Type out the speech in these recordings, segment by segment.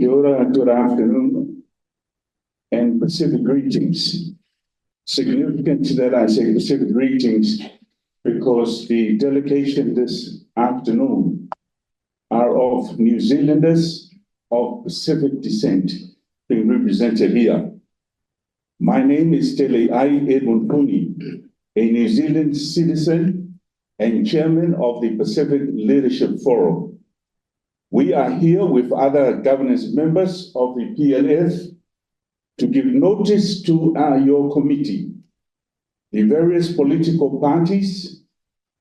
Good afternoon, and Pacific greetings. Significant that I say Pacific greetings because the delegation this afternoon are of New Zealanders of Pacific descent being represented here. My name is Teleiai Edwin Puni, a New Zealand citizen and chairman of the Pacific Leadership Forum. We are here with other governance members of the PLF to give notice to your committee, the various political parties,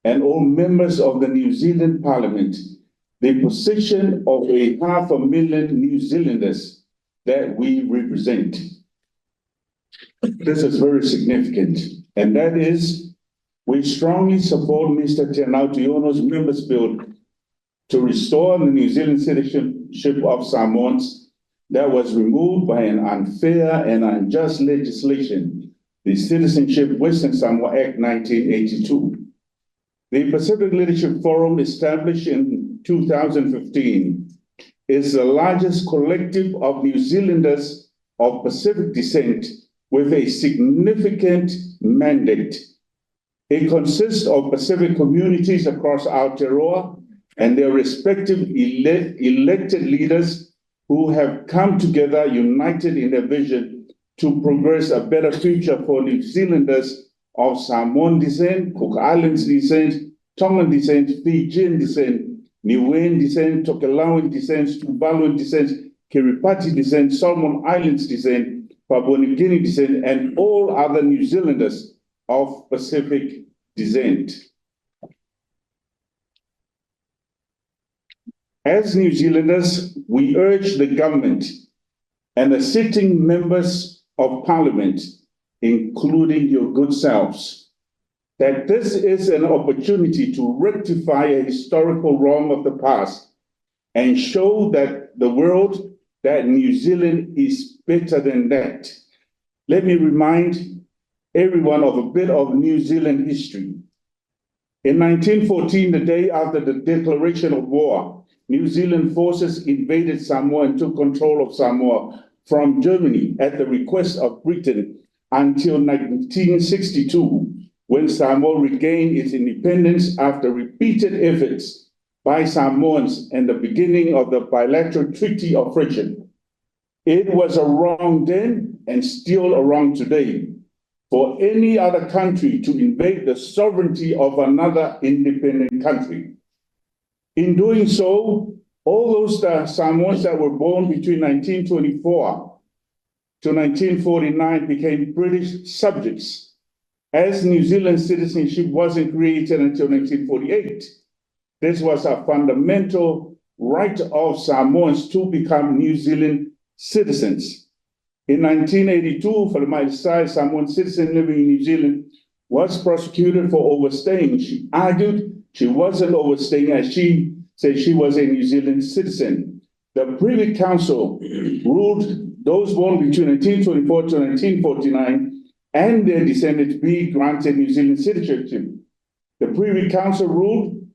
and all members of the New Zealand Parliament, the position of 500,000 New Zealanders that we represent. This is very significant, and that is, we strongly support Mr. Teleiai Members' Bill to restore the New Zealand citizenship of Samoans that was removed by an unfair and unjust legislation, the Citizenship Western Samoa Act 1982. The Pacific Leadership Forum, established in 2015, is the largest collective of New Zealanders of Pacific descent with a significant mandate. It consists of Pacific communities across Aotearoa and their respective elected leaders who have come together united in a vision to progress a better future for New Zealanders of Samoan descent, Cook Islands descent, Tongan descent, Fijian descent, Niuean descent, Tokelauan descent, Tuvaluan descent, Kiribati descent, Solomon Islands descent, Papua New Guinea descent, and all other New Zealanders of Pacific descent. As New Zealanders, we urge the government and the sitting members of Parliament, including your good selves, that this is an opportunity to rectify a historical wrong of the past and show that the world that New Zealand is better than that. Let me remind everyone of a bit of New Zealand history. In 1914, the day after the declaration of war, New Zealand forces invaded Samoa and took control of Samoa from Germany at the request of Britain until 1962, when Samoa regained its independence after repeated efforts by Samoans and the beginning of the bilateral Treaty of Friendship. It was a wrong then and still a wrong today for any other country to invade the sovereignty of another independent country. In doing so, all those Samoans that were born between 1924 to 1949 became British subjects, as New Zealand citizenship wasn't created until 1948. This was a fundamental right of Samoans to become New Zealand citizens. In 1982, Falemai Desai, Samoan citizen living in New Zealand, was prosecuted for overstaying. She argued she wasn't overstaying, as she said she was a New Zealand citizen. The Privy Council ruled those born between 1924 to 1949 and their descendants be granted New Zealand citizenship. The Privy Council ruled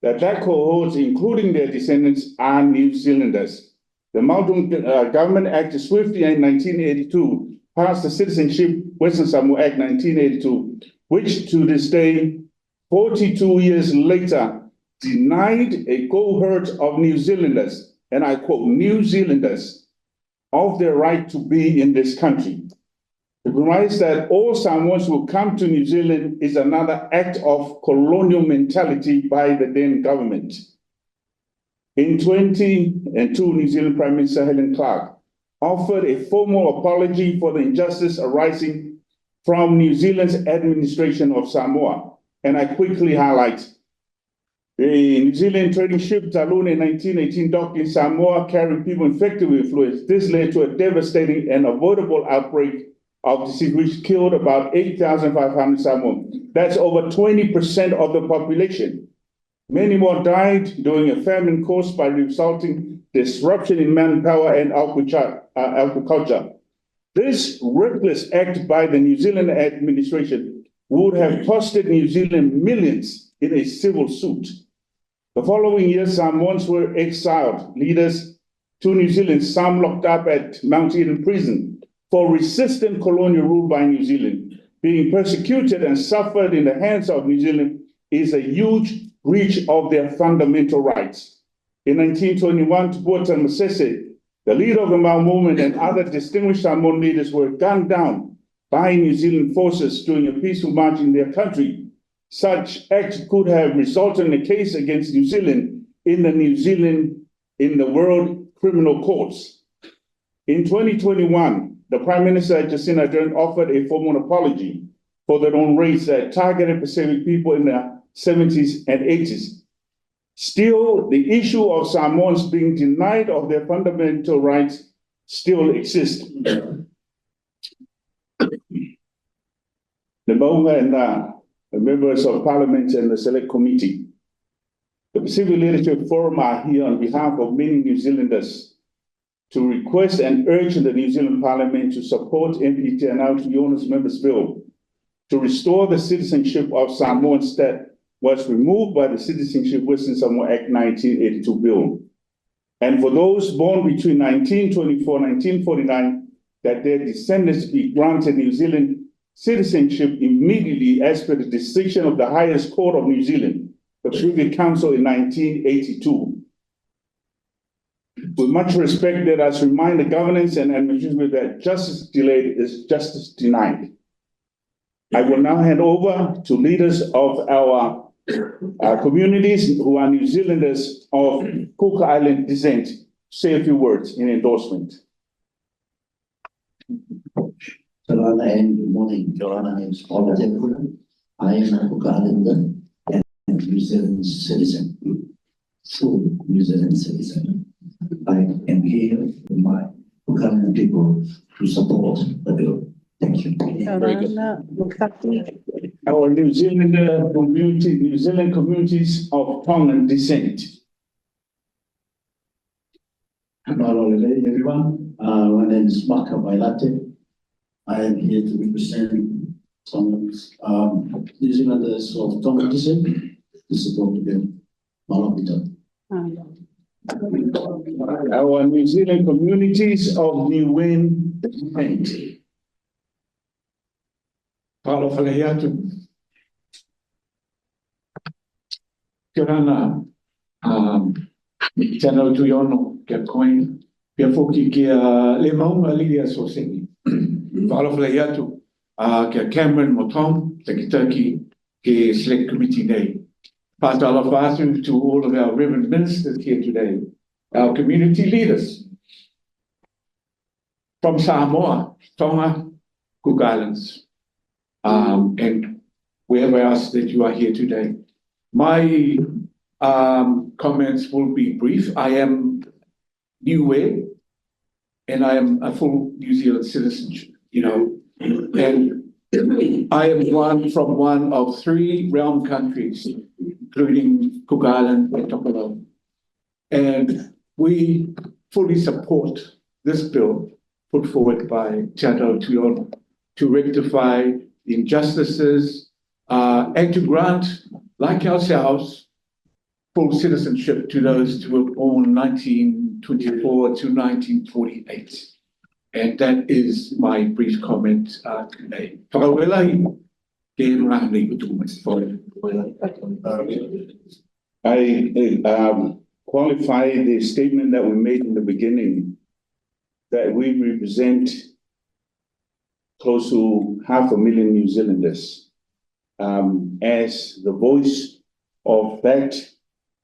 that cohorts, including their descendants, are New Zealanders. The Malton Government Act swiftly in 1982 passed the Citizenship Western Samoa Act 1982, which to this day, 42 years later, denied a cohort of New Zealanders, and I quote, New Zealanders, of their right to be in this country. It provides that all Samoans will come to New Zealand is another act of colonial mentality by the then government. In 2002, New Zealand Prime Minister Helen Clark offered a formal apology for the injustice arising from New Zealand's administration of Samoa. And I quickly highlight the New Zealand trading ship Talune in 1918 docked in Samoa carrying people infected with fluids. This led to a devastating and avoidable outbreak of disease, which killed about 8,500 Samoans. That's over 20% of the population. Many more died during a famine caused by resulting disruption in manpower and agriculture. This reckless act by the New Zealand administration would have costed New Zealand millions in a civil suit. The following year, Samoans were exiled. Leaders to New Zealand, some locked up at Mount Eden Prison for resisting colonial rule by New Zealand, being persecuted and suffered in the hands of New Zealand is a huge breach of their fundamental rights. In 1921, Tupuotu Masese, the leader of the Mau movement, and other distinguished Samoan leaders were gunned down by New Zealand forces during a peaceful march in their country. Such act could have resulted in a case against New Zealand in the World Criminal Courts. In 2021, the Prime Minister Jacinda Ardern offered a formal apology for the known raids that targeted Pacific people in the 70s and 80s. Still, the issue of Samoans being denied of their fundamental rights still exists. The Maunga and the members of Parliament and the Select Committee, the Pacific Leadership Forum are here on behalf of many New Zealanders to request and urge the New Zealand Parliament to support MP Teleiai Edwin Members' Bill to restore the citizenship of Samoans that was removed by the Citizenship Western Samoa Act 1982 bill. And for those born between 1924 and 1949, that their descendants be granted New Zealand citizenship immediately as per the decision of the highest court of New Zealand, the Privy Council in 1982. With much respect, let us remind the governance and administration that justice delayed is justice denied. I will now hand over to leaders of our communities who are New Zealanders of Cook Island descent to say a few words in endorsement. Hello and good morning. My name is Paul Edwin. I am a Cook Islander and New Zealand citizen, full New Zealand citizen. I am here with my Cook Island people to support the bill. Thank you. Very good. Our New Zealand community, New Zealand communities of Tongan descent. Hello everyone. My name is Maka Wailate. I am here to represent some New Zealanders of Tongan descent to support the bill. Malapita. Our New Zealand communities of Niuean descent. Paulo Faleatu. Kirana, Tano Tuyono, Kakoin, Piafoki, Le Maunga Lidia Sosini. Paulo Faleatu, Cameron Motom, Takitaki, Select Committee Day. Patalafasu to all of our Reverend Ministers here today, our community leaders from Samoa, Tonga, Cook Islands. And wherever else that you are here today. My comments will be brief. I am Niue, and I am a full New Zealand citizen, and I am one of 3 realm countries, including Cook Island and Tokoro. And we fully support this bill put forward by Te Atau Tuiono to rectify the injustices and to grant, like ourselves, full citizenship to those who were born 1924 to 1948. And that is my brief comment today. I qualify the statement that we made in the beginning, that we represent close to 500,000 New Zealanders as the voice of that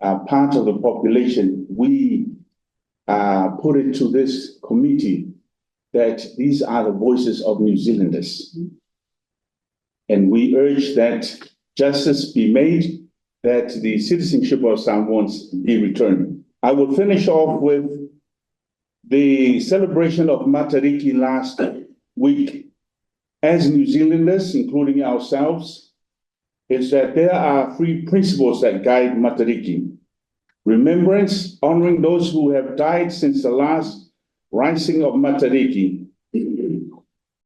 part of the population. We put it to this committee that these are the voices of New Zealanders. And we urge that justice be made, that the citizenship of Samoans be returned. I will finish off with the celebration of Matariki last week. As New Zealanders, including ourselves, is that there are 3 principles that guide Matariki. Remembrance, honoring those who have died since the last rising of Matariki.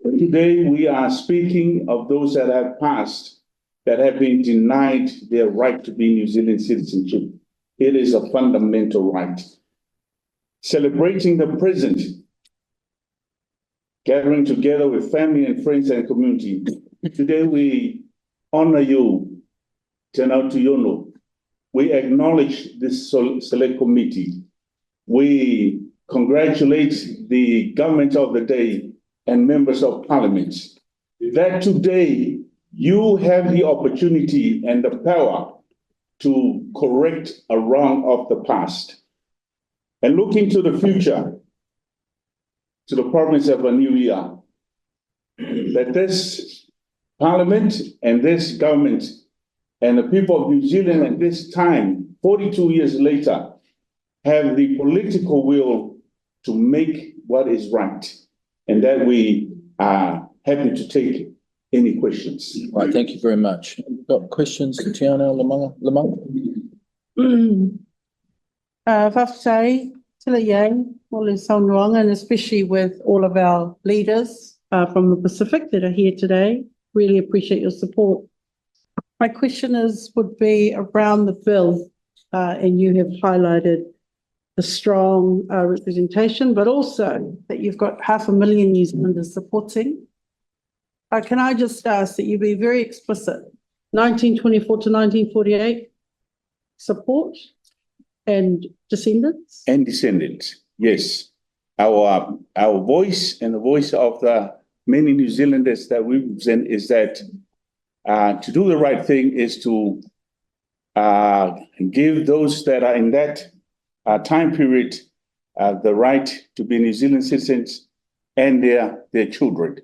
Today, we are speaking of those that have passed, that have been denied their right to be New Zealand citizenship. It is a fundamental right. celebrating the present, gathering together with family and friends and community. Today we honor you, Tēnā Tuiono. We acknowledge this select committee. We congratulate the government of the day and members of parliament that today you have the opportunity and the power to correct a wrong of the past and look into the future, to the promise of a new year, that this parliament and this government and the people of New Zealand at this time, 42 years later, have the political will to make what is right, and that we are happy to take any questions. Right, thank you very much. Got questions, Tiana Lamanga? Whaftai, Teleiai, Ole Saunoanga, and especially with all of our leaders from the Pacific that are here today. Really appreciate your support. My question would be around the bill, and you have highlighted the strong representation, but also that you've got 500,000 New Zealanders supporting. Can I just ask that you be very explicit? 1924 to 1948, support and descendants? And descendants, yes. Our voice and the voice of the many New Zealanders that we represent is that to do the right thing is to give those that are in that time period the right to be New Zealand citizens and their children.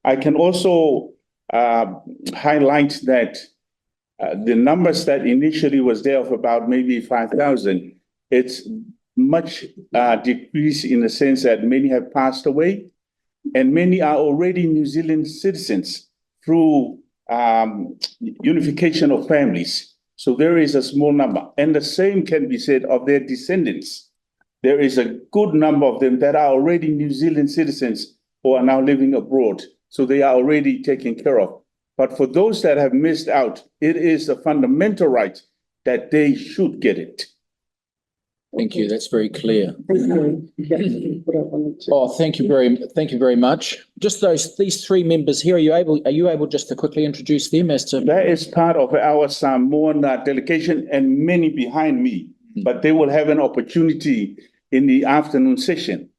I can also highlight that the numbers that initially was there of about maybe 5,000, it's much decreased in the sense that many have passed away and many are already New Zealand citizens through unification of families. So there is a small number, and the same can be said of their descendants. There is a good number of them that are already New Zealand citizens who are now living abroad. So they are already taken care of. But for those that have missed out, it is a fundamental right that they should get it. Thank you, that's very clear. Thank you. That's what I wanted to- Oh, thank you very much. Just these three members here, are you able just to quickly introduce them as to? That is part of our Samoan delegation and many behind me, but they will have an opportunity in the afternoon session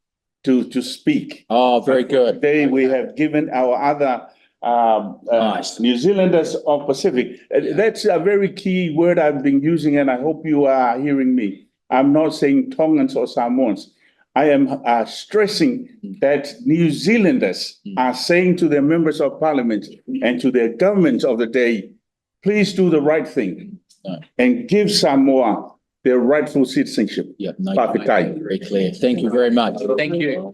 to speak. Oh, very good. Today we have given our other Nice. New Zealanders of Pacific. That's a very key word I've been using, and I hope you are hearing me. I'm not saying Tongans or Samoans. I am stressing that New Zealanders are saying to their members of parliament and to their governments of the day, please do the right thing and give Samoa their rightful citizenship. Yeah, no, Papitai. very clear. Thank you very much. Thank you.